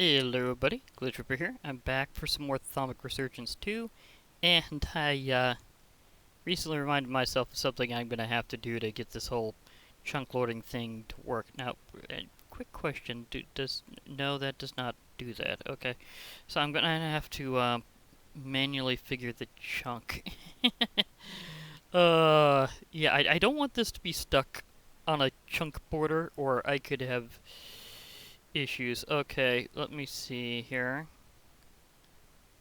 Hello everybody, Glitch here. I'm back for some more Thaumic Resurgence 2, and I recently reminded myself of something I'm gonna have to do to get this whole chunk loading thing to work. Now, quick question, no, that does not do that. Okay, so I'm gonna have to manually figure the chunk. Yeah, I don't want this to be stuck on a chunk border, or I could have issues. Okay, let me see here.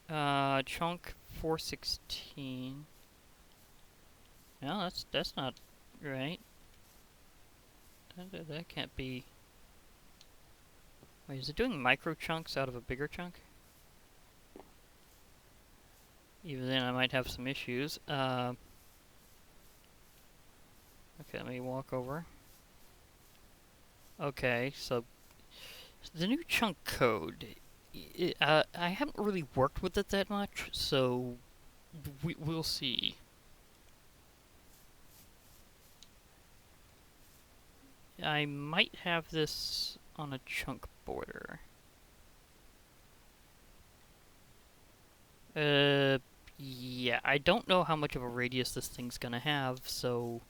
Chunk 416. No, that's not right. That can't be. Wait, is it doing micro chunks out of a bigger chunk? Even then, I might have some issues. Okay, let me walk over. Okay, so the new chunk code. I haven't really worked with it that much, so we'll see. I might have this on a chunk border. Yeah, I don't know how much of a radius this thing's gonna have, so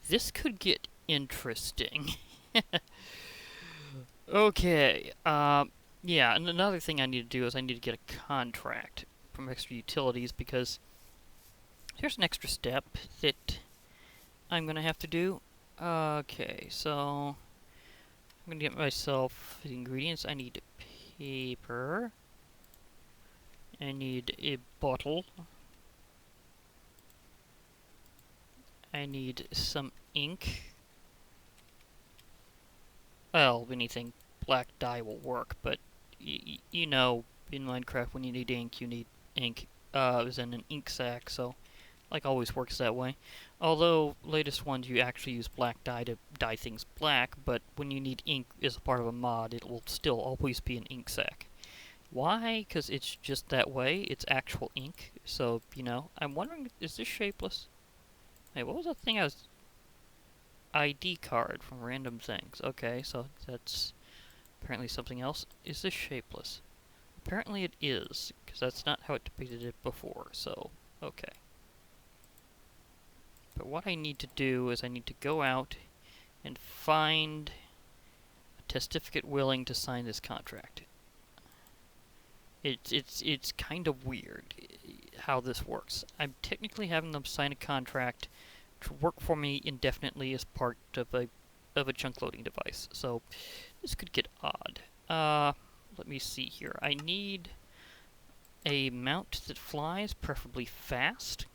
this could get interesting. Okay, yeah, and another thing I need to do is I need to get a contract from Extra Utilities, because here's an extra step that I'm gonna have to do. Okay, so I'm gonna get myself the ingredients. I need paper. I need a bottle. I need some ink. Well, anything black dye will work, but you know, in Minecraft, when you need ink, you need ink. It was in an ink sac, so like always works that way. Although latest ones you actually use black dye to dye things black, but when you need ink as a part of a mod, it will still always be an ink sac. Why? Because it's just that way. It's actual ink. So, you know, I'm wondering, is this shapeless? Hey, what was that thing I was... ID card from random things. Okay, so that's apparently something else. Is this shapeless? Apparently it is, because that's not how it depicted it before, so, okay. But what I need to do is I need to go out and find a testificate willing to sign this contract. It's kind of weird how this works. I'm technically having them sign a contract to work for me indefinitely as part of a chunk loading device. So this could get odd. Let me see here. I need a mount that flies, preferably fast.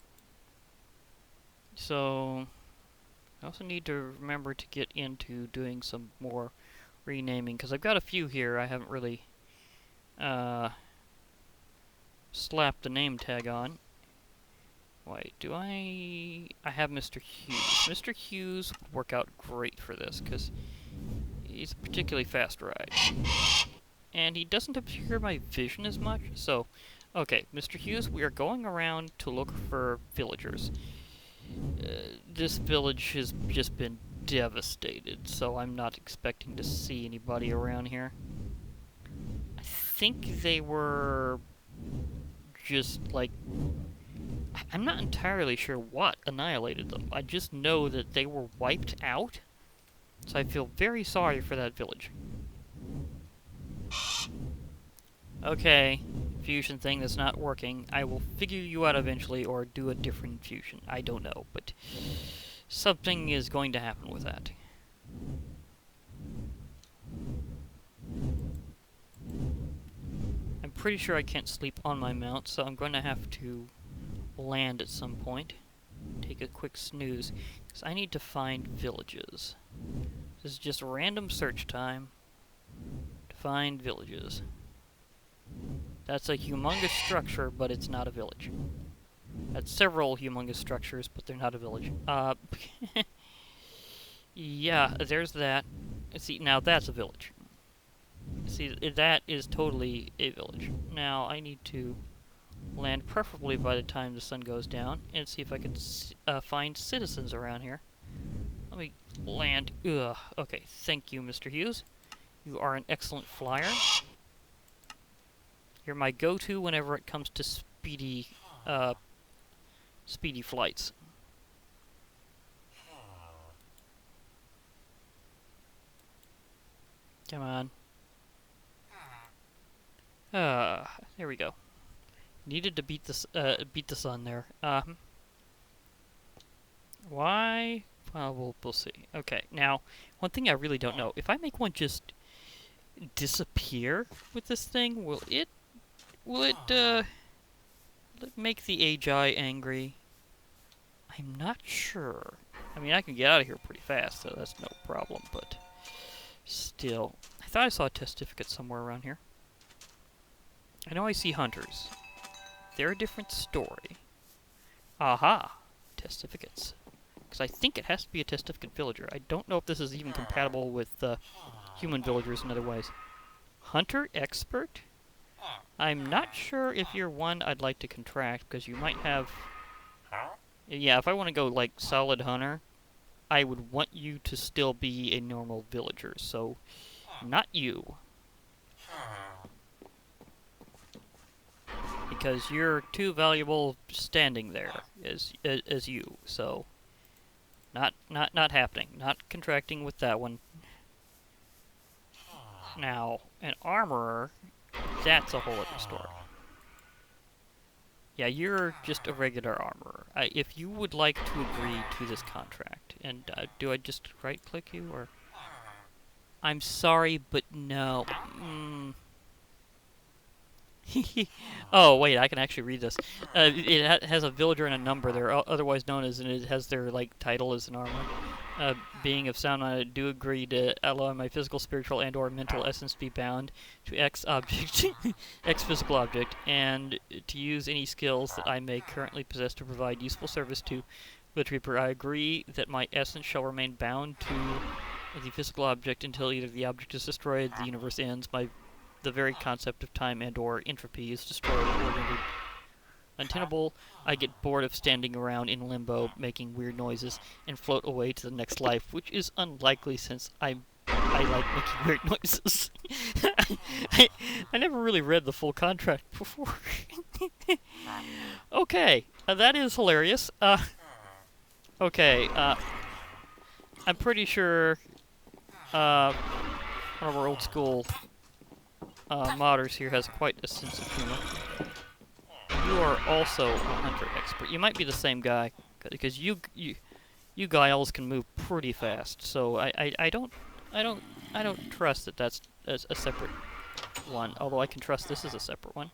So I also need to remember to get into doing some more renaming, because I've got a few here I haven't really slapped the name tag on. Wait, do I have Mr. Hughes. Mr. Hughes would work out great for this, because he's a particularly fast ride. And he doesn't obscure my vision as much, so... Okay, Mr. Hughes, we are going around to look for villagers. This village has just been devastated, so I'm not expecting to see anybody around here. I think they were... just, like... I'm not entirely sure what annihilated them. I just know that they were wiped out, so I feel very sorry for that village. Okay, fusion thing that's not working. I will figure you out eventually, or do a different fusion. I don't know, but something is going to happen with that. I'm pretty sure I can't sleep on my mount, so I'm going to have to land at some point. Take a quick snooze, because I need to find villages. This is just random search time to find villages. That's a humongous structure, but it's not a village. That's several humongous structures, but they're not a village. Yeah, there's that. See, now that's a village. See, that is totally a village. Now, I need to land preferably by the time the sun goes down, and see if I can find citizens around here. Let me land. Ugh. Okay, thank you, Mr. Hughes. You are an excellent flyer. You're my go-to whenever it comes to speedy flights. Come on. There we go. Needed to beat the sun there. Why? Well, we'll see. Okay, now, one thing I really don't know. If I make one just disappear with this thing, will it make the AGI angry? I'm not sure. I mean, I can get out of here pretty fast, so that's no problem, but still. I thought I saw a testificate somewhere around here. I know I see hunters. They're a different story. Aha! Testificates. Because I think it has to be a testificate villager. I don't know if this is even compatible with human villagers in other ways. Hunter expert? I'm not sure if you're one I'd like to contract, because you might have... Yeah, if I want to go, like, solid hunter, I would want you to still be a normal villager, so not you. Because you're too valuable standing there as you, so not happening. Not contracting with that one. Now, an armorer, that's a whole other story. Yeah, you're just a regular armorer. If you would like to agree to this contract, and do I just right-click you, or... I'm sorry, but no. Oh, wait, I can actually read this. It has a villager and a number. They're otherwise known as, and it has their, like, title as an armor. Being of sound mind, I do agree to allow my physical, spiritual, and or mental essence to be bound to X object, X physical object, and to use any skills that I may currently possess to provide useful service to the Reaper. I agree that my essence shall remain bound to the physical object until either the object is destroyed, the universe ends, the very concept of time and or entropy is destroyed or rendered untenable. I get bored of standing around in limbo, making weird noises, and float away to the next life, which is unlikely since I like making weird noises. I never really read the full contract before. Okay, that is hilarious. Okay, I'm pretty sure one of our old school modders here has quite a sense of humor. You are also a hunter expert. You might be the same guy, because you guys can move pretty fast. So I don't trust that that's a separate one. Although I can trust this is a separate one.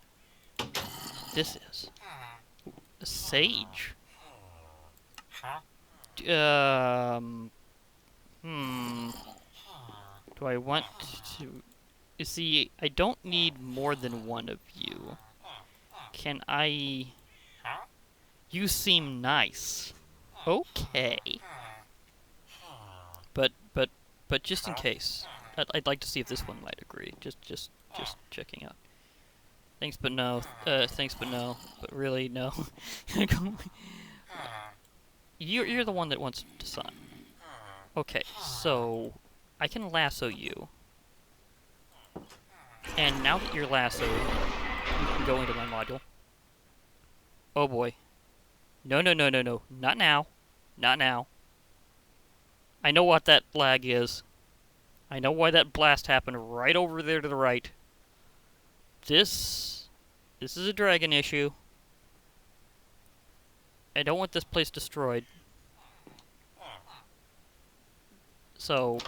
This is a sage. Do I want to? You see, I don't need more than one of you. Can I... You seem nice. Okay. But just in case, I'd like to see if this one might agree. Just checking out. Thanks, but no. Thanks, but no. But really, no. You're the one that wants to sign. Okay, so I can lasso you. And now that you're lassoed, you can go into my module. Oh boy. No. Not now. Not now. I know what that lag is. I know why that blast happened right over there to the right. This is a dragon issue. I don't want this place destroyed. So,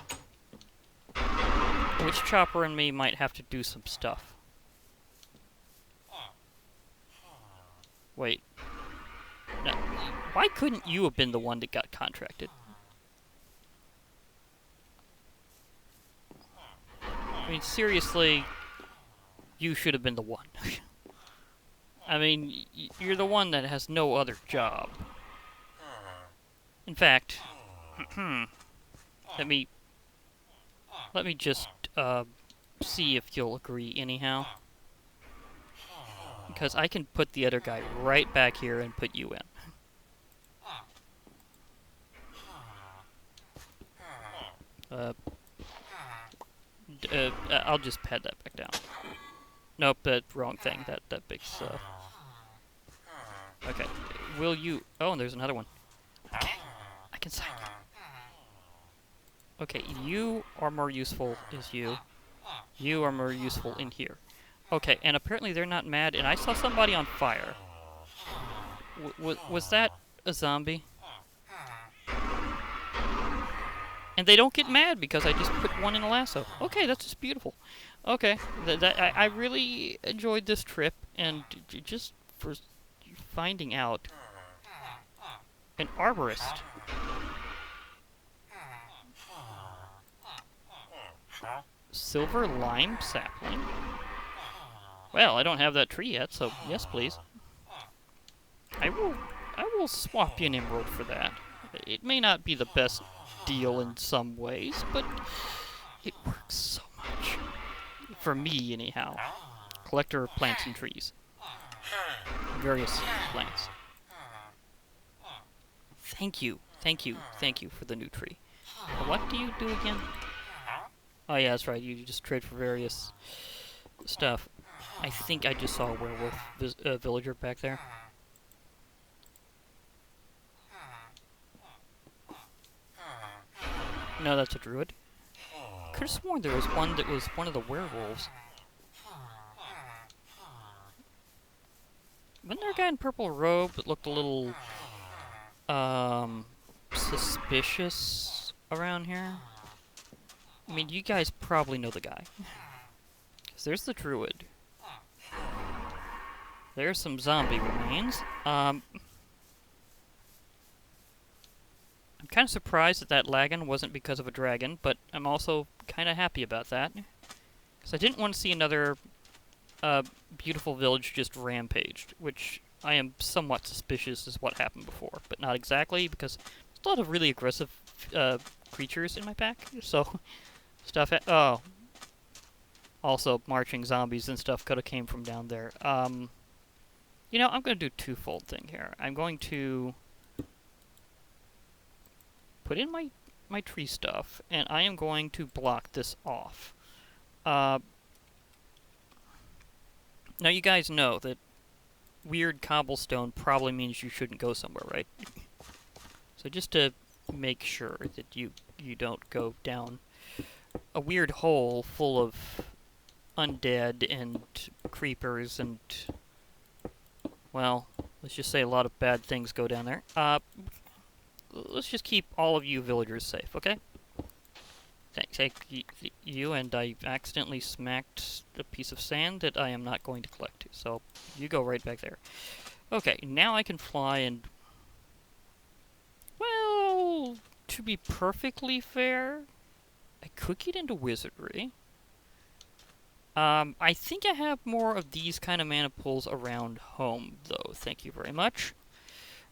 Witch Chopper and me might have to do some stuff. Wait. No. Why couldn't you have been the one that got contracted? I mean, seriously, you should have been the one. I mean, you're the one that has no other job. In fact, let me just see if you'll agree anyhow. Because I can put the other guy right back here and put you in. I'll just pad that back down. Nope, that wrong thing. That big stuff. Okay. Will you... Oh, and there's another one. Okay. I can sign you. Okay, you are more useful as you. You are more useful in here. Okay, and apparently they're not mad, and I saw somebody on fire. Was that a zombie? And they don't get mad because I just put one in a lasso. Okay, that's just beautiful. Okay, I really enjoyed this trip, and just for finding out, an arborist. Silver lime sapling? Well, I don't have that tree yet, so yes, please. I will swap you an emerald for that. It may not be the best deal in some ways, but it works so much. For me, anyhow. Collector of plants and trees. Various plants. Thank you for the new tree. What do you do again? Oh yeah, that's right, you just trade for various stuff. I think I just saw a werewolf villager back there. No, that's a druid. Could have sworn there was one that was one of the werewolves. Wasn't there a guy in purple robe that looked a little, suspicious around here? I mean, you guys probably know the guy. 'Cause there's the druid. There's some zombie remains. I'm kind of surprised that that lagging wasn't because of a dragon, but I'm also kind of happy about that. Because I didn't want to see another beautiful village just rampaged, which I am somewhat suspicious is what happened before, but not exactly, because there's a lot of really aggressive creatures in my pack, so stuff... oh. Also, marching zombies and stuff could have came from down there. You know, I'm going to do a twofold thing here. I'm going to put in my tree stuff, and I am going to block this off. Now, you guys know that weird cobblestone probably means you shouldn't go somewhere, right? So just to make sure that you don't go down a weird hole full of undead and creepers and, well, let's just say a lot of bad things go down there. Let's just keep all of you villagers safe, okay? Take you, and I accidentally smacked a piece of sand that I am not going to collect, so you go right back there. Okay, now I can fly and... Well, to be perfectly fair, I could get into wizardry. I think I have more of these kind of mana pools around home, though. Thank you very much.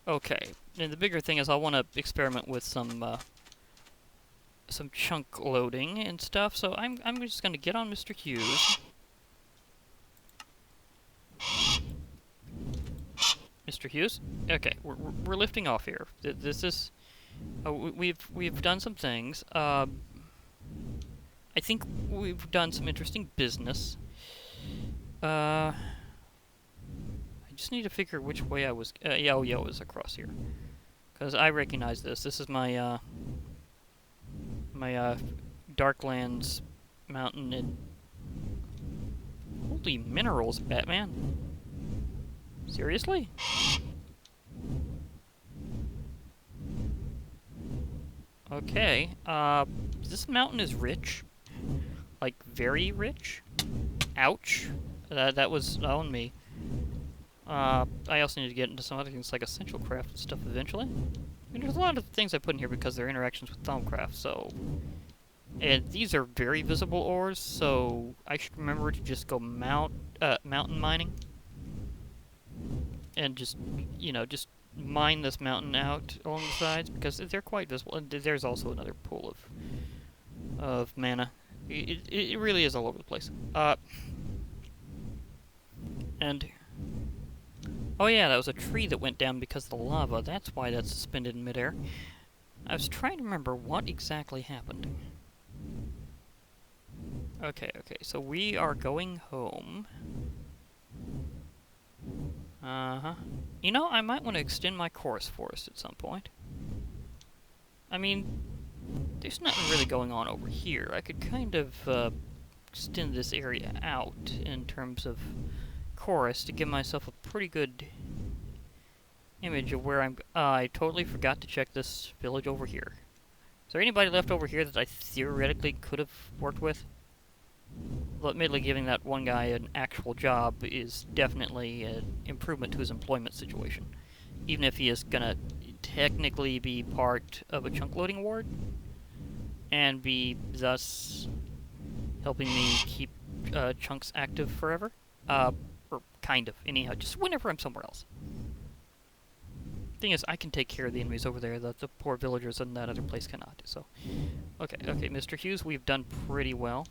Okay, and the bigger thing is I want to experiment with some chunk loading and stuff, so I'm just going to get on Mr. Hughes. Mr. Hughes? Okay, we're lifting off here. This is... we've done some things. I think we've done some interesting business. I just need to figure which way I was... yeah, oh yeah, it was across here. Because I recognize this. This is my, my, Darklands mountain and... Holy minerals, Batman. Seriously? Okay, this mountain is rich. Like, very rich. Ouch. That was on me. I also need to get into some other things like essential craft and stuff eventually. And there's a lot of things I put in here because they're interactions with Thaumcraft, so... And these are very visible ores, so I should remember to just go mountain mining. And just, you know, just mine this mountain out along the sides, because they're quite visible. And there's also another pool of mana. It really is all over the place. And... Oh yeah, that was a tree that went down because of the lava. That's why that's suspended in midair. I was trying to remember what exactly happened. Okay, so we are going home. Uh-huh. You know, I might want to extend my chorus forest at some point. I mean, there's nothing really going on over here. I could kind of extend this area out in terms of chorus to give myself a pretty good image of where I'm... I totally forgot to check this village over here. Is there anybody left over here that I theoretically could have worked with? Well, admittedly, giving that one guy an actual job is definitely an improvement to his employment situation. Even if he is gonna technically be part of a chunk loading ward, and be thus helping me keep chunks active forever. Or kind of, anyhow, just whenever I'm somewhere else. Thing is, I can take care of the enemies over there that the poor villagers in that other place cannot. So, okay, Mr. Hughes, we've done pretty well.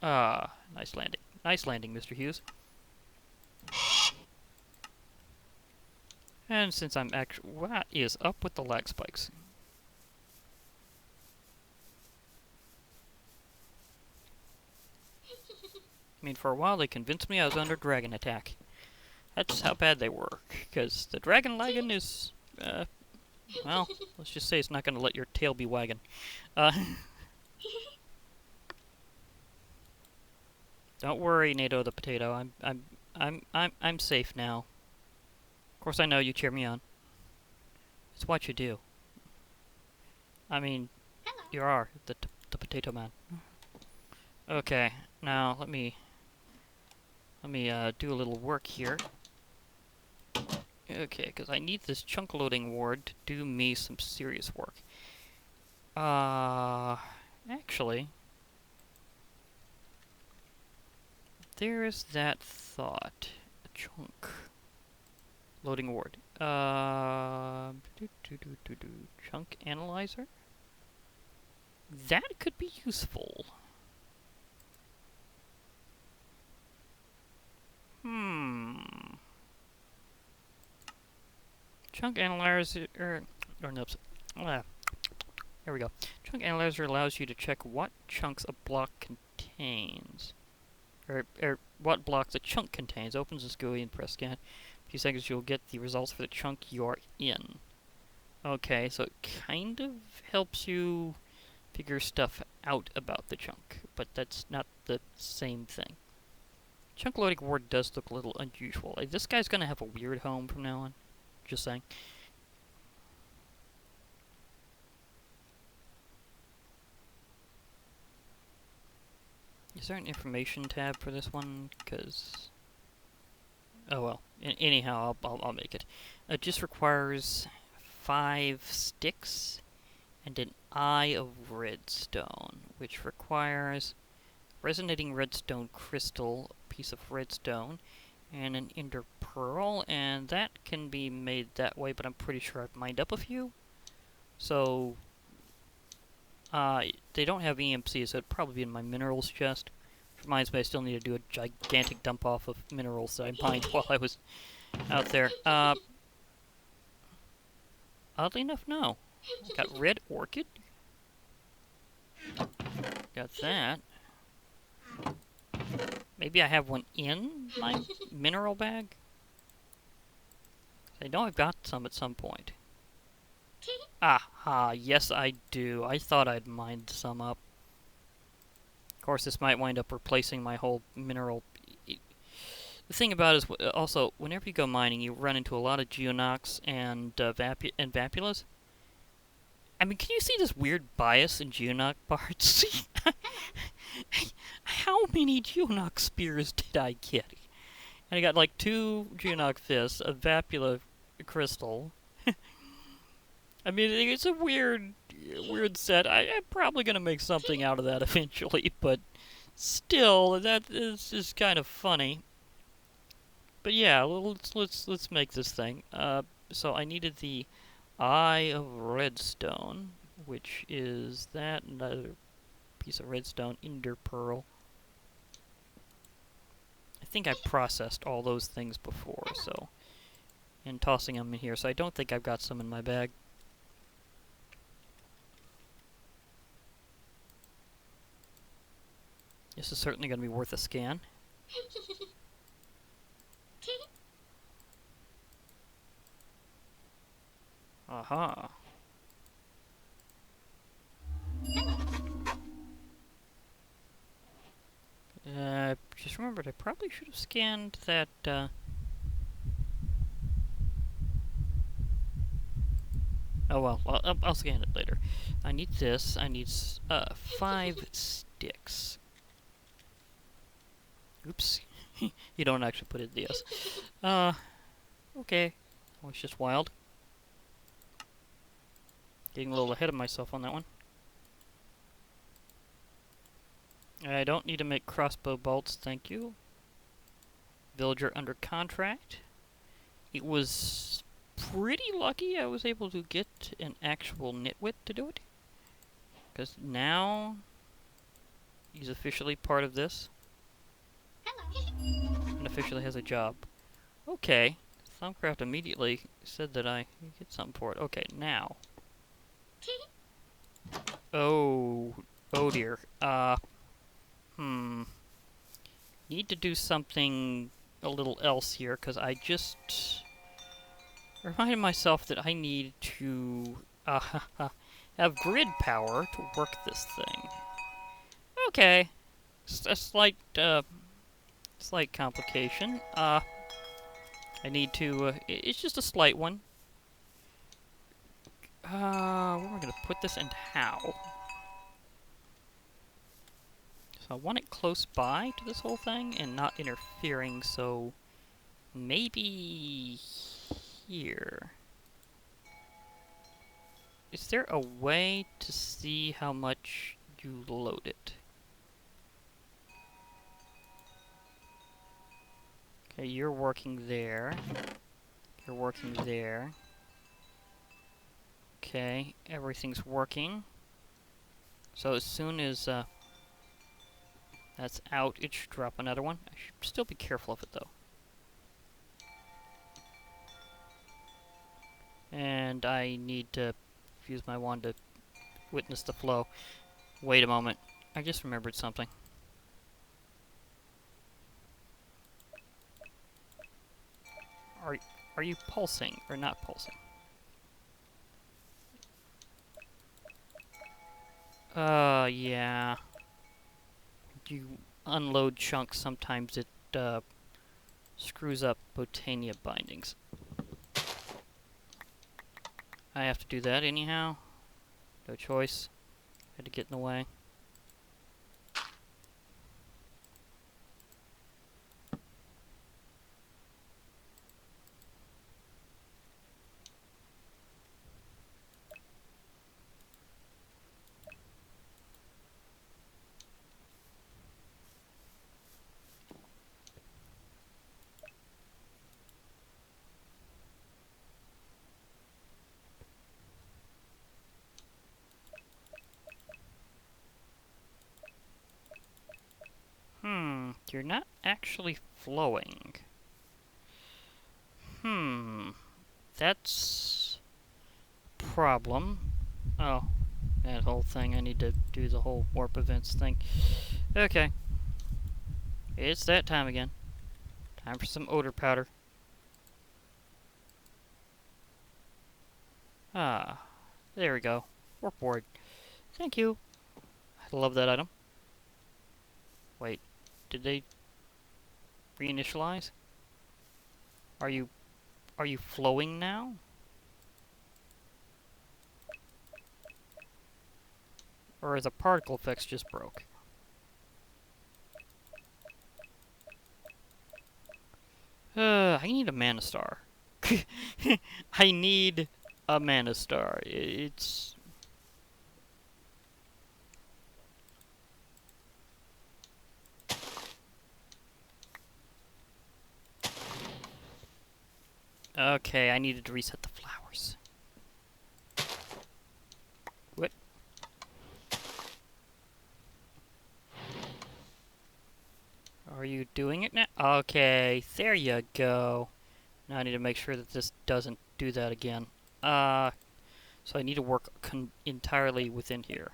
Nice landing. Nice landing, Mr. Hughes. And since I'm actually... What is up with the lag spikes? I mean, for a while they convinced me I was under dragon attack. That's how bad they were. Because the dragon lagging is... well, let's just say it's not going to let your tail be wagging. Don't worry, Nato the potato. I'm safe now. Of course, I know you cheer me on. It's what you do. I mean, hello. You are the potato man. Okay, now let me do a little work here. Okay, because I need this chunk loading ward to do me some serious work. Actually, there is that thought. A chunk loading ward. Chunk analyzer? That could be useful. Chunk analyzer, here we go. Chunk analyzer allows you to check what chunks a block contains. Or what block the chunk contains. Opens this GUI and press scan. In a few seconds you'll get the results for the chunk you're in. Okay, so it kind of helps you figure stuff out about the chunk, but that's not the same thing. Chunk loading ward does look a little unusual. Like, this guy's gonna have a weird home from now on. Just saying. Is there an information tab for this one? Because... oh well. Anyhow, I'll make it. It just requires 5 sticks and an eye of redstone, which requires resonating redstone crystal, a piece of redstone, and an ender pearl, and that can be made that way, but I'm pretty sure I've mined up a few. So, they don't have EMC, so it'd probably be in my minerals chest. Which reminds me, I still need to do a gigantic dump off of minerals that I mined while I was out there. Oddly enough, no. Got red orchid. Got that. Maybe I have one in my mineral bag? I know I've got some at some point. Aha, yes I do. I thought I'd mined some up. Of course, this might wind up replacing my whole mineral... The thing about it is, also, whenever you go mining, you run into a lot of geonox and vapulas. I mean, can you see this weird bias in geonox parts? How many geonox spears did I get? And I got like 2 geonox fists, a vapula crystal. I mean, it's a weird set. I'm probably gonna make something out of that eventually, but still, that is just kind of funny. But yeah, let's make this thing. So I needed the eye of redstone, which is that another piece of redstone, ender pearl. I think I processed all those things before, so and tossing them in here. So I don't think I've got some in my bag. This is certainly going to be worth a scan. Aha. Just remembered I probably should have scanned that, oh well, I'll scan it later. I need this. I need 5 sticks. Oops. You don't actually put it in the S. Okay. I was just wild. Getting a little ahead of myself on that one. I don't need to make crossbow bolts, thank you. Villager under contract. It was pretty lucky I was able to get an actual nitwit to do it. Because now he's officially part of this. And officially has a job. Okay. Thumbcraft immediately said that I get something for it. Okay, now. Oh. Oh dear. Need to do something a little else here, because I just reminded myself that I need to have grid power to work this thing. Okay. A slight complication. I need to, it's just a slight one. Where am I going to put this and how? So I want it close by to this whole thing and not interfering, so maybe here. Is there a way to see how much you load it? Okay, you're working there. You're working there. Okay, everything's working. So as soon as that's out, it should drop another one. I should still be careful of it, though. And I need to use my wand to witness the flow. Wait a moment. I just remembered something. Are you pulsing or not pulsing? Yeah. You unload chunks, sometimes it screws up Botania bindings. I have to do that anyhow. No choice. Had to get in the way. You're not actually flowing. That's a problem. Oh, that whole thing. I need to do the whole warp events thing. Okay. It's that time again. Time for some odor powder. Ah, there we go. Warp board. Thank you. I love that item. Wait, did they reinitialize? Are you flowing now? Or is the particle effects just broke? I need a mana star. I need a mana star. It's... Okay, I needed to reset the flowers. What? Are you doing it now? Okay, there you go. Now I need to make sure that this doesn't do that again. So I need to work entirely within here.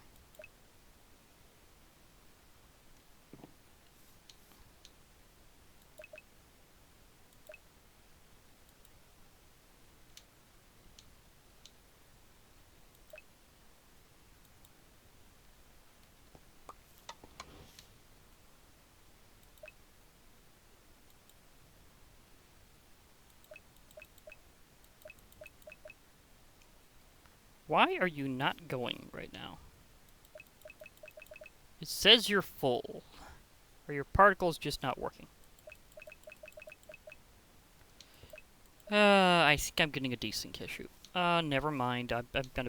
why are you not going right now? It says you're full. Are your particles just not working? I think I'm getting a decent issue. Never mind. I'm gonna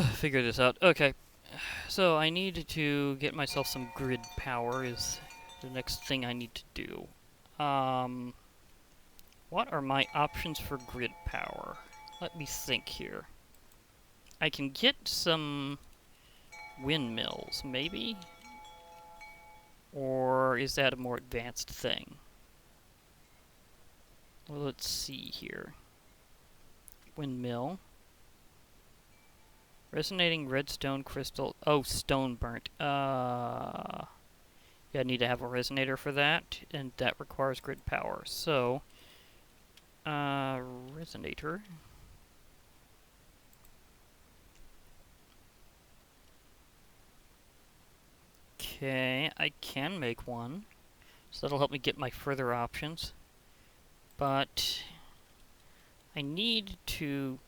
figure this out. Okay. So I need to get myself some grid power is the next thing I need to do. What are my options for grid power? Let me think here. I can get some windmills, maybe? Or is that a more advanced thing? Well, let's see here. Windmill. Resonating redstone crystal. Oh, stone burnt. Yeah, I need to have a resonator for that, and that requires grid power. So, resonator. Okay, I can make one. So that'll help me get my further options. But I need to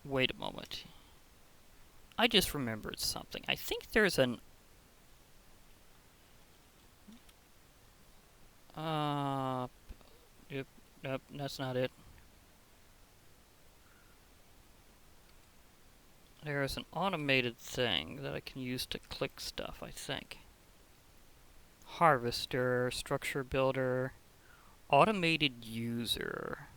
wait a moment. I just remembered something. I think there's an yep, nope, that's not it. There's an automated thing that I can use to click stuff, I think. Harvester, structure builder, automated user.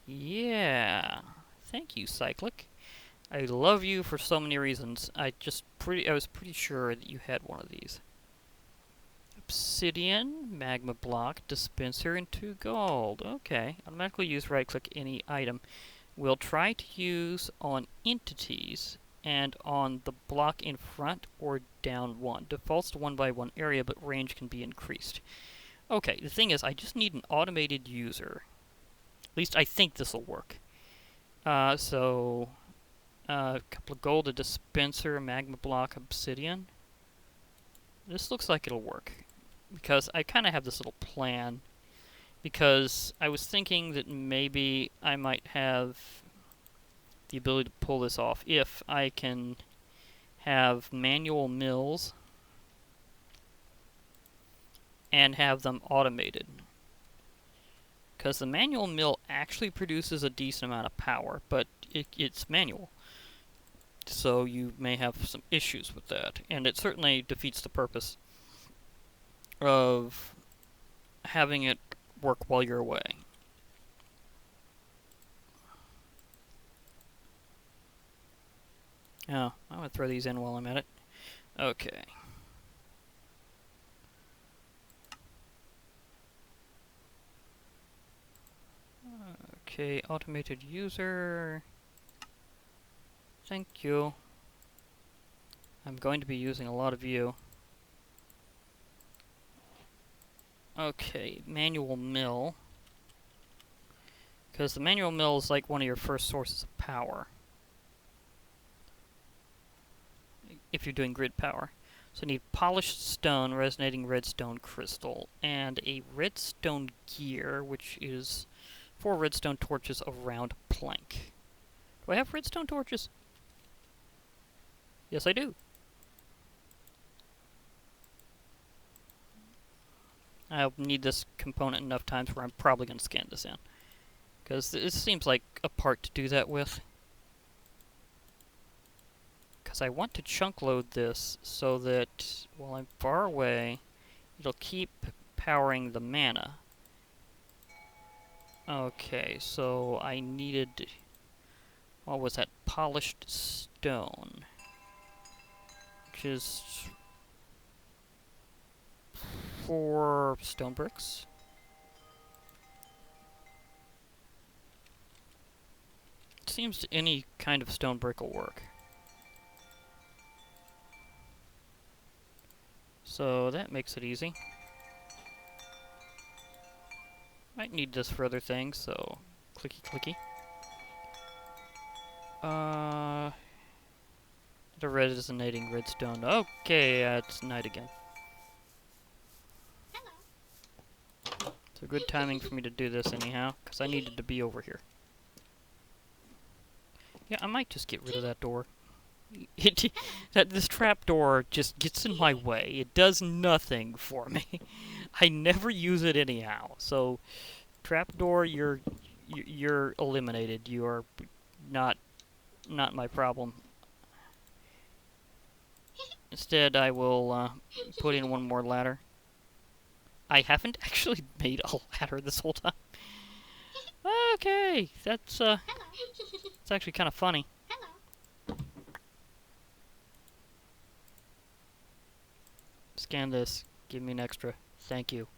Yeah. Thank you, Cyclic. I love you for so many reasons. I was pretty sure that you had one of these. Obsidian, magma block, dispenser, and 2 gold. Okay. Automatically use right-click any item. We'll try to use on entities and on the block in front or down 1. Defaults to 1 by 1 area, but range can be increased. Okay, the thing is, I just need an automated user. At least I think this will work. A couple of gold, a dispenser, a magma block, obsidian. This looks like it'll work. Because I kind of have this little plan. Because I was thinking that maybe I might have the ability to pull this off if I can have manual mills and have them automated. Because the manual mill actually produces a decent amount of power, but it's manual. So you may have some issues with that. And it certainly defeats the purpose of having it work while you're away. Oh, I'm going to throw these in while I'm at it. Okay. Okay, automated user. Thank you. I'm going to be using a lot of you. Okay, manual mill. Because the manual mill is like one of your first sources of power. If you're doing grid power. So you need polished stone, resonating redstone crystal, and a redstone gear, which is 4 redstone torches around a plank. Do I have redstone torches? Yes, I do. I'll need this component enough times where I'm probably going to scan this in. Because this seems like a part to do that with. Because I want to chunk load this so that while I'm far away, it'll keep powering the mana. Okay, so I needed... what was that? Polished stone. Which is 4 stone bricks. It seems any kind of stone brick will work. So that makes it easy. Might need this for other things, so clicky clicky. The resonating redstone. Okay, it's night again. Hello. So good timing for me to do this anyhow, because I needed to be over here. Yeah, I might just get rid of that door. This trap door just gets in my way. It does nothing for me. I never use it anyhow. So, trap door, you're eliminated. You are not my problem. Instead, I will put in one more ladder. I haven't actually made a ladder this whole time. Okay, that's it's actually kind of funny. Scan this. Give me an extra. Thank you.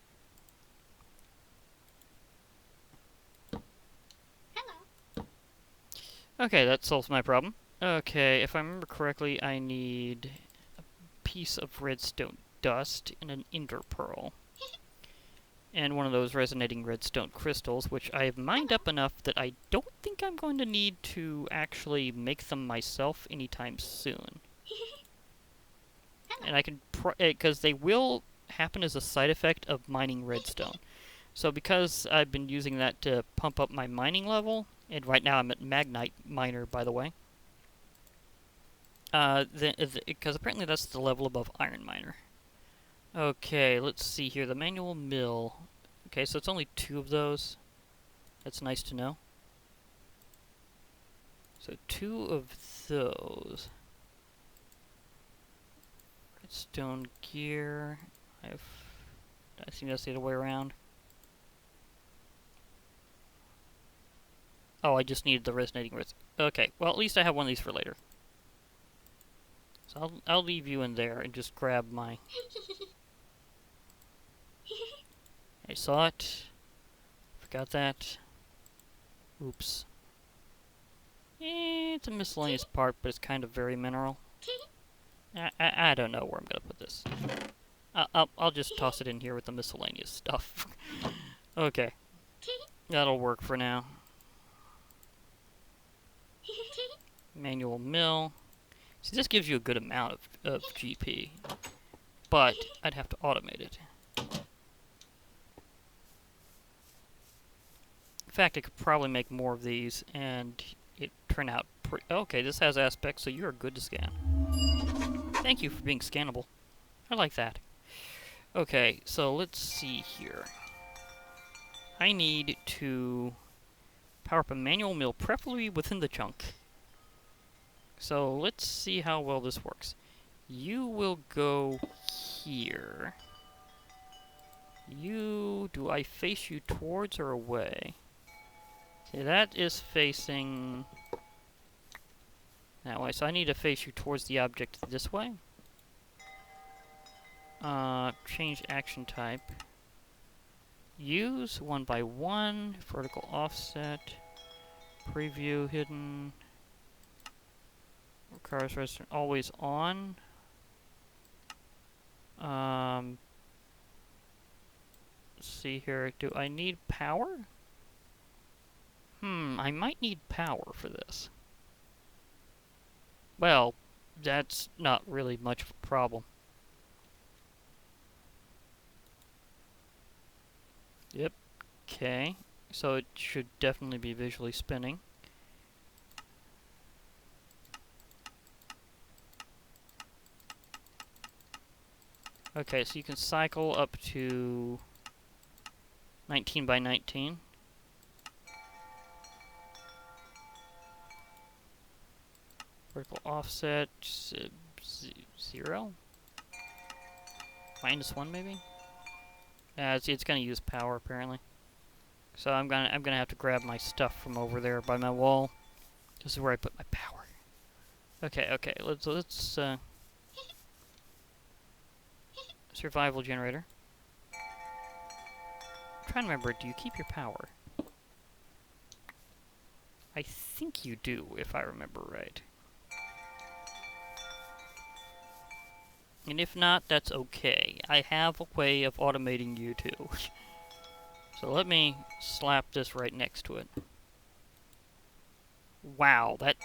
Okay, that solves my problem. Okay, if I remember correctly, I need a piece of redstone dust and an ender pearl. And one of those resonating redstone crystals, which I have mined up enough that I don't think I'm going to need to actually make them myself anytime soon. And I can, because they will happen as a side effect of mining redstone. So because I've been using that to pump up my mining level, and right now I'm at Magnite Miner, by the way. Because apparently that's the level above Iron Miner. Okay, let's see here. The manual mill. Okay, so it's only 2 of those. That's nice to know. So 2 of those. Redstone gear. I think that's the other way around. Oh, I just needed the resonating res. Okay, well at least I have one of these for later. So I'll leave you in there and just grab my... I saw it. Forgot that. Oops. It's a miscellaneous part, but it's kind of very mineral. I don't know where I'm gonna put this. I'll just toss it in here with the miscellaneous stuff. Okay. That'll work for now. Manual mill. See, this gives you a good amount of GP, but I'd have to automate it. In fact, I could probably make more of these, and it turn out pretty... Okay, this has aspects, so you're good to scan. Thank you for being scannable. I like that. Okay, so let's see here. I need to power up a manual mill, preferably within the chunk. So let's see how well this works. You will go here. Do I face you towards or away? Okay, that is facing that way, so I need to face you towards the object this way. Change action type. Use 1 by 1, vertical offset, preview hidden, requires resident always on. Let's see here, do I need power? I might need power for this. Well, that's not really much of a problem. Yep. Okay. So it should definitely be visually spinning. Okay, so you can cycle up to 19 by 19. Vertical offset 0. -1 maybe. Yeah, it's gonna use power apparently. So I'm gonna have to grab my stuff from over there by my wall. This is where I put my power. Okay, let's survival generator. I'm trying to remember, do you keep your power? I think you do, if I remember right. And if not, that's okay. I have a way of automating you too. So let me slap this right next to it. Wow, that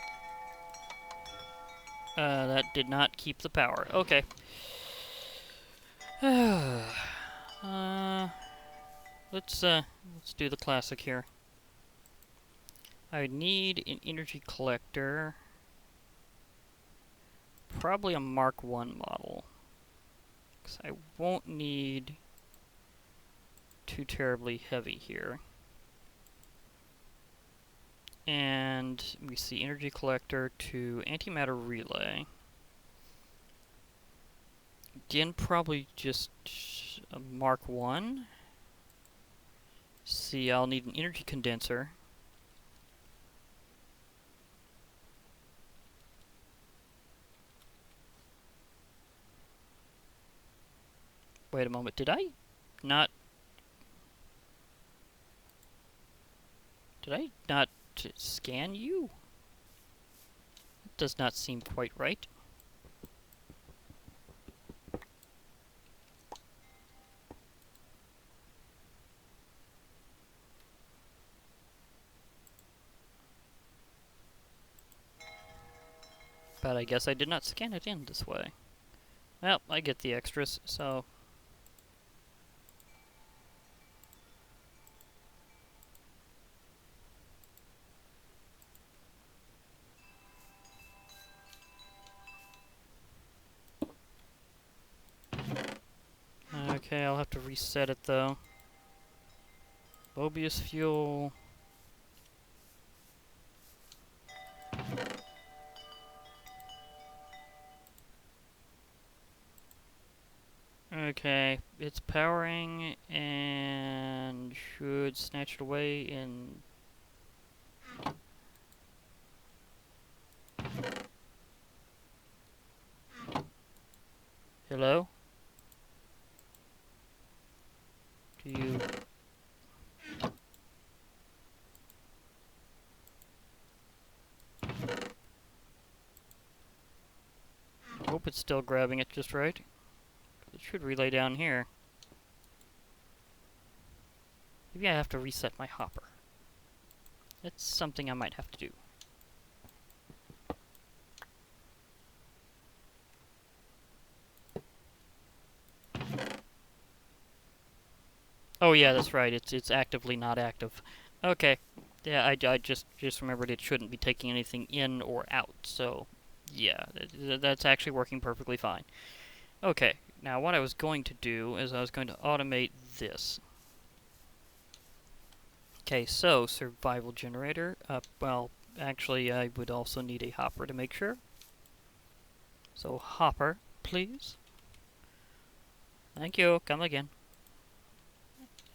did not keep the power. Okay. let's do the classic here. I need an energy collector. Probably a Mark 1 model. Because I won't need too terribly heavy here. And we see energy collector to antimatter relay. Again, probably just a Mark 1. See, I'll need an energy condenser. Wait a moment, did I not scan you? That does not seem quite right. But I guess I did not scan it in this way. Well, I get the extras, so... Okay, I'll have to reset it though. Mobius fuel. Okay, it's powering and should snatch it away in... Hello? Do you... Hope it's still grabbing it just right. It should relay down here. Maybe I have to reset my hopper. That's something I might have to do. Oh yeah, that's right. It's actively not active. Okay. Yeah, I just remembered it shouldn't be taking anything in or out. So, yeah, that's actually working perfectly fine. Okay. Now what I was going to do is I was going to automate this. Okay, so survival generator. Well, actually, I would also need a hopper to make sure. So hopper, please. Thank you. Come again.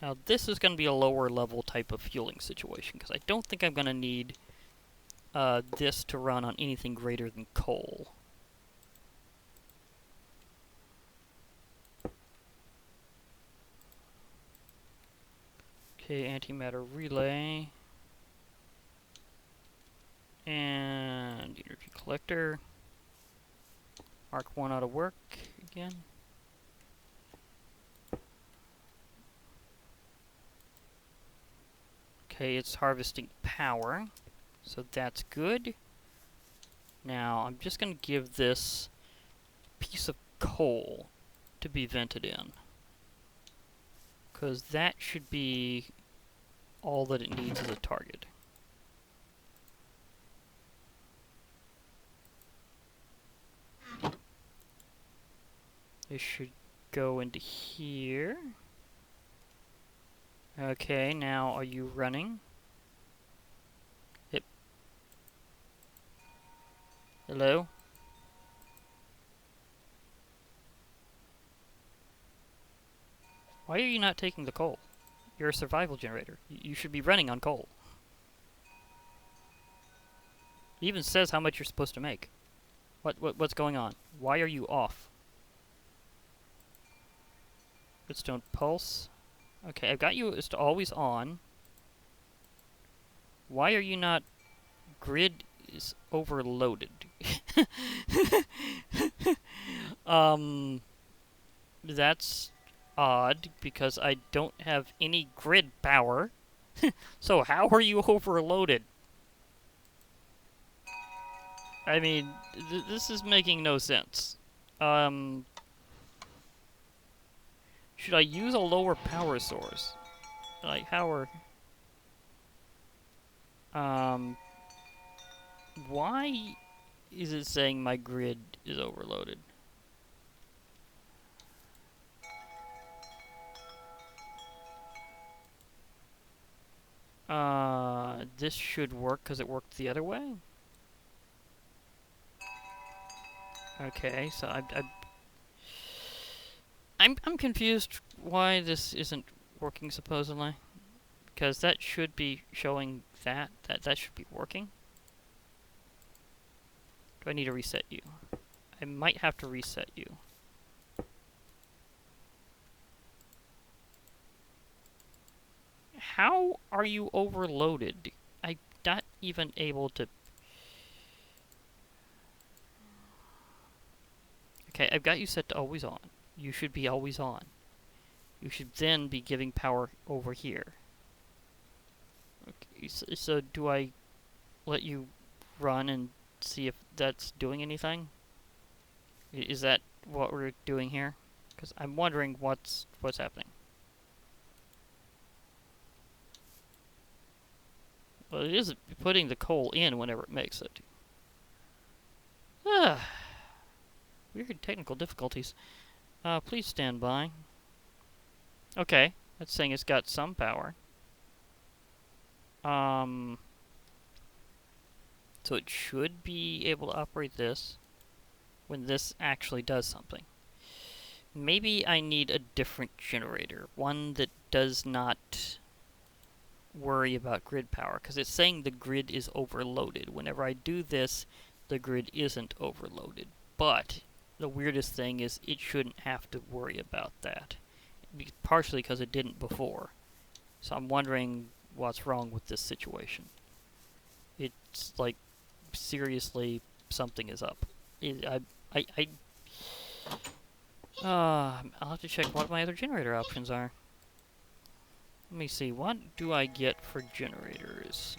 Now this is going to be a lower level type of fueling situation because I don't think I'm going to need this to run on anything greater than coal. Okay, antimatter relay. And energy collector. Mark 1 out of work again. Okay, it's harvesting power, so that's good. Now, I'm just going to give this piece of coal to be vented in, because that should be all that it needs as a target. This should go into here. Okay, now are you running? Yep. Hello? Why are you not taking the coal? You're a survival generator. You should be running on coal. It even says how much you're supposed to make. What's going on? Why are you off? Redstone pulse. Okay, I've got you as to always on. Why are you not... Grid is overloaded. That's odd, because I don't have any grid power. So how are you overloaded? I mean, this is making no sense. Should I use a lower power source? Like, how are... Why is it saying my grid is overloaded? This should work because it worked the other way? Okay, so I'm confused why this isn't working supposedly. Because that should be showing that should be working. Do I need to reset you? I might have to reset you. How are you overloaded? I'm not even able to... Okay, I've got you set to always on. You should be always on. You should then be giving power over here. Okay, so do I let you run and see if that's doing anything? Is that what we're doing here? Because I'm wondering what's happening. Well, it is putting the coal in whenever it makes it. Ah, weird technical difficulties. Please stand by. Okay, that's saying it's got some power. So it should be able to operate this when this actually does something. Maybe I need a different generator, one that does not worry about grid power, because it's saying the grid is overloaded. Whenever I do this, the grid isn't overloaded. But the weirdest thing is it shouldn't have to worry about that, partially because it didn't before. So I'm wondering what's wrong with this situation. It's like, seriously, something is up. I'll have to check what my other generator options are. Let me see, what do I get for generators?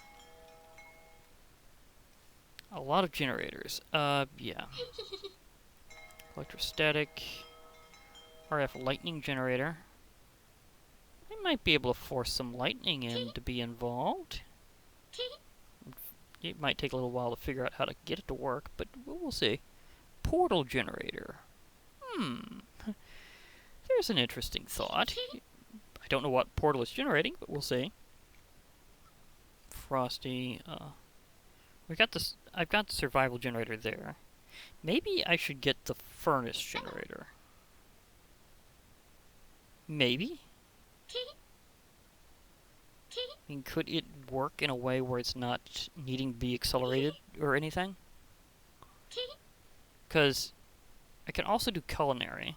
A lot of generators. Yeah. Electrostatic. RF lightning generator. I might be able to force some lightning in to be involved. It might take a little while to figure out how to get it to work, but we'll see. Portal generator. There's an interesting thought. I don't know what portal is generating, but we'll see. Frosty, we got this. I've got the survival generator there. Maybe I should get the furnace generator. Maybe? I mean, could it work in a way where it's not needing to be accelerated or anything? Because I can also do culinary.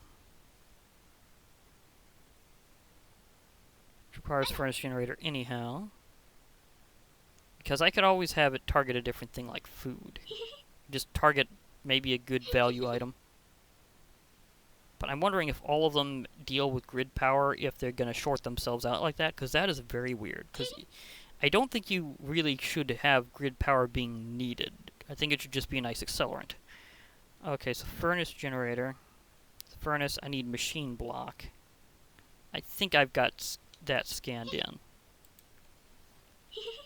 Which requires furnace generator anyhow. Because I could always have it target a different thing like food. Just target maybe a good value item. But I'm wondering if all of them deal with grid power, if they're going to short themselves out like that, because that is very weird. Because I don't think you really should have grid power being needed. I think it should just be a nice accelerant. Okay, so furnace generator. Furnace, I need machine block. I think I've got that scanned in.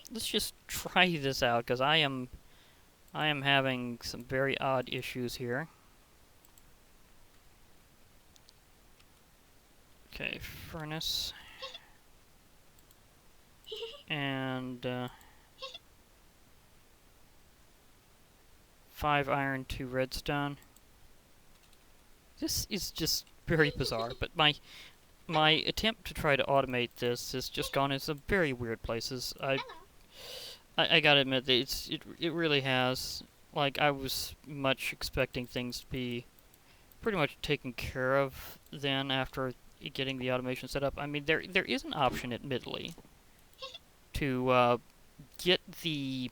Let's just try this out, because I am having some very odd issues here. Okay, furnace. And 5 iron, 2 redstone. This is just very bizarre, but my attempt to try to automate this has just gone in some very weird places. I gotta admit that it really has. Like, I was much expecting things to be pretty much taken care of then after getting the automation set up. I mean, there is an option, admittedly, to get the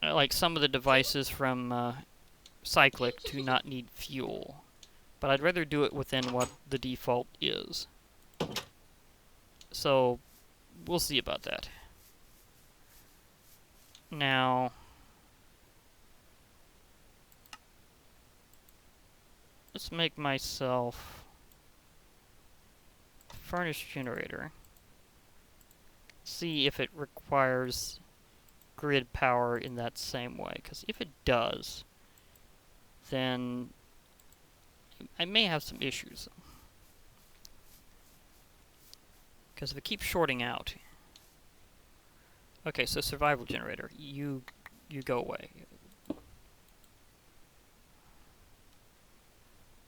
like some of the devices from Cyclic to not need fuel, but I'd rather do it within what the default is. So we'll see about that. Now, let's make myself furnace generator. See if it requires grid power in that same way, because if it does, then I may have some issues. Because if it keeps shorting out. Okay, so survival generator, you go away.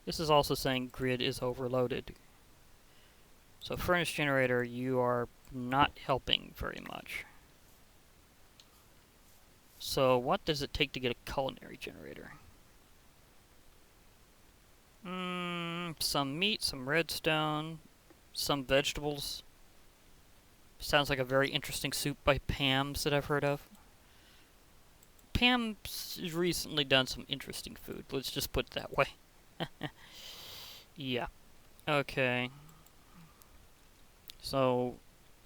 This is also saying grid is overloaded. So furnace generator, you are not helping very much. So what does it take to get a culinary generator? Some meat, some redstone, some vegetables. Sounds like a very interesting soup by Pam's that I've heard of. Pam's recently done some interesting food. Let's just put it that way. Yeah. Okay. So,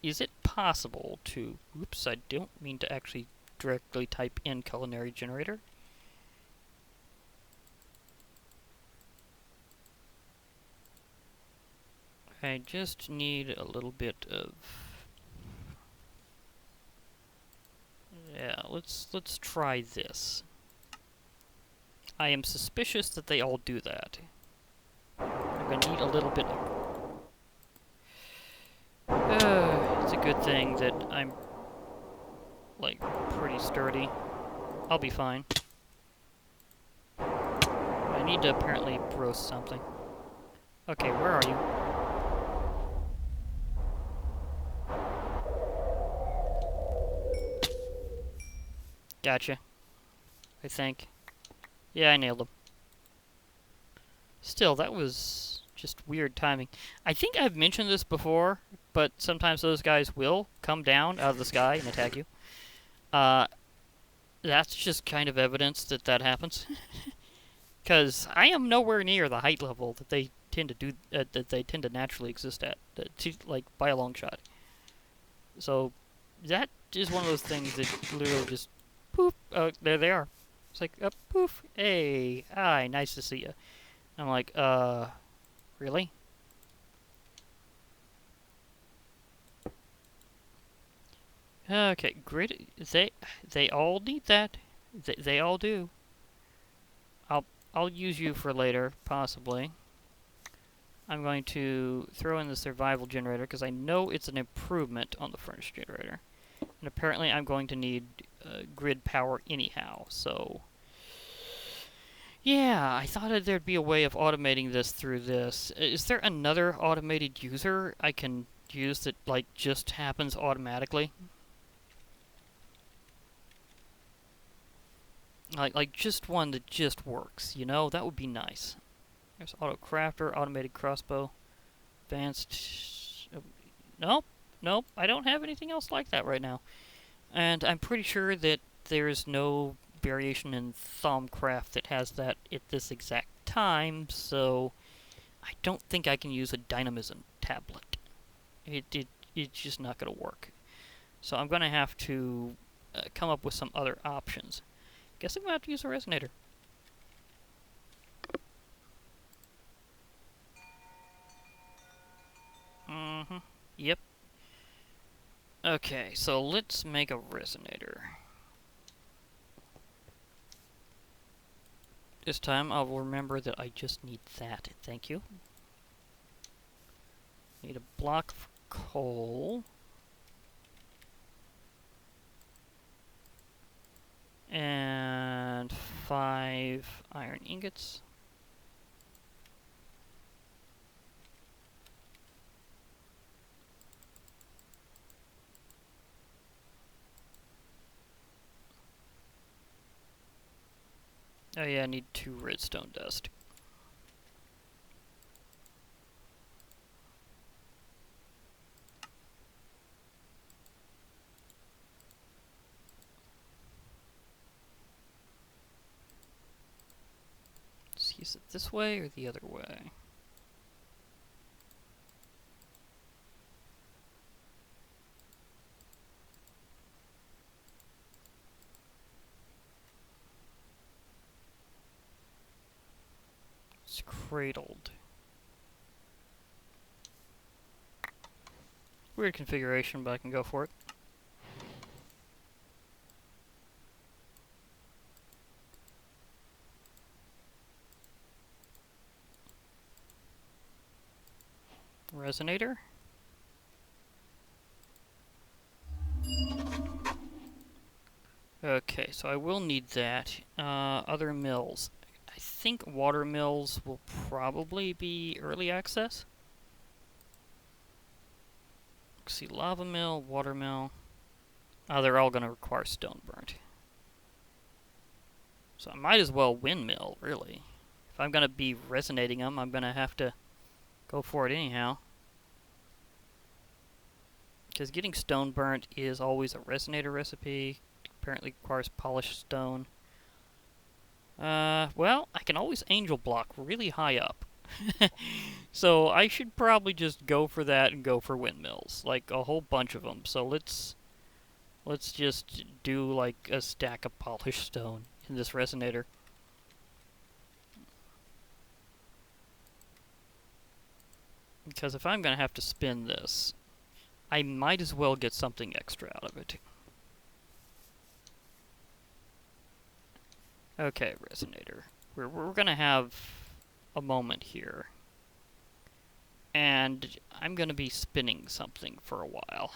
is it possible to... Oops, I don't mean to actually directly type in culinary generator. I just need a little bit of... Yeah, let's try this. I am suspicious that they all do that. I'm gonna need a little bit of... it's a good thing that I'm, like, pretty sturdy. I'll be fine. I need to apparently roast something. Okay, where are you? Gotcha. I think. Yeah, I nailed him. Still, that was just weird timing. I think I've mentioned this before, but sometimes those guys will come down out of the sky and attack you. That's just kind of evidence that that happens. Because I am nowhere near the height level that they tend to do, that they tend to naturally exist at, like, by a long shot. So, that is one of those things that literally just, poof, there they are. It's like, poof, hey, hi, nice to see you. I'm like, really? Okay, grid, they all need that. They all do. I'll use you for later, possibly. I'm going to throw in the survival generator, because I know it's an improvement on the furnace generator. And apparently I'm going to need grid power anyhow, so... Yeah, I thought that there'd be a way of automating this through this. Is there another automated user I can use that, like, just happens automatically? Like just one that just works, you know? That would be nice. There's auto crafter, automated crossbow, advanced... Nope, nope, I don't have anything else like that right now. And I'm pretty sure that there's no variation in Thaumcraft that has that at this exact time, so I don't think I can use a dynamism tablet. It's just not going to work. So I'm going to have to come up with some other options. Guess I'm going to have to use a Resonator. Yep. Okay, so let's make a Resonator. This time I'll remember that I just need that. Thank you. Need a block of coal. And 5 iron ingots. Oh yeah, I need 2 redstone dust. Let's use it this way or the other way. It's cradled. Weird configuration, but I can go for it. Resonator? Okay, so I will need that. Other mills. I think water mills will probably be early access. Let's see, lava mill, water mill. They're all going to require stone burnt. So I might as well windmill, really. If I'm going to be resonating them, I'm going to have to go for it anyhow. Because getting stone burnt is always a resonator recipe. Apparently requires polished stone. Well, I can always angel block really high up. So I should probably just go for that and go for windmills. Like, a whole bunch of them. So let's just do, like, a stack of polished stone in this resonator. Because if I'm going to have to spin this, I might as well get something extra out of it. Okay, Resonator. We're gonna have a moment here. And I'm gonna be spinning something for a while.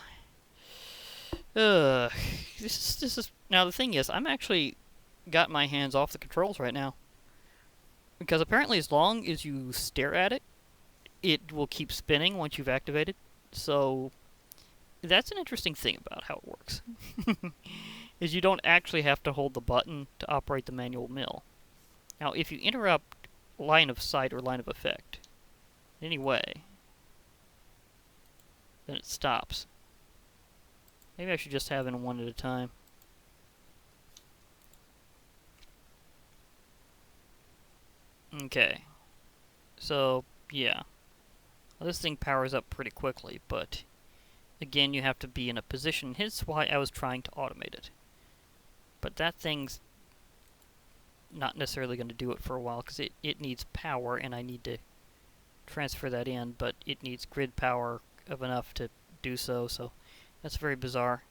This is... Now, the thing is, I'm actually got my hands off the controls right now. Because apparently as long as you stare at it, it will keep spinning once you've activated. So, that's an interesting thing about how it works. Is you don't actually have to hold the button to operate the manual mill. Now, if you interrupt line of sight or line of effect in any way, then it stops. Maybe I should just have it in one at a time. Okay. So, yeah. Well, this thing powers up pretty quickly, but again, you have to be in a position. Hence why I was trying to automate it. But that thing's not necessarily going to do it for a while, because it needs power, and I need to transfer that in, but it needs grid power of enough to do so, so that's very bizarre.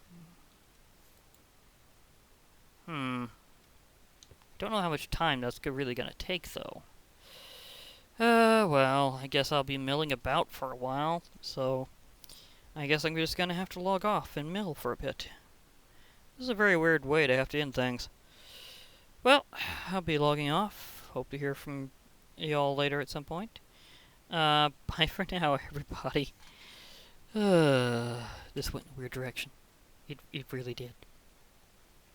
Don't know how much time that's really going to take, though. Well, I guess I'll be milling about for a while, so I guess I'm just going to have to log off and mill for a bit. This is a very weird way to have to end things. Well, I'll be logging off. Hope to hear from y'all later at some point. Bye for now, everybody. This went in a weird direction. It really did.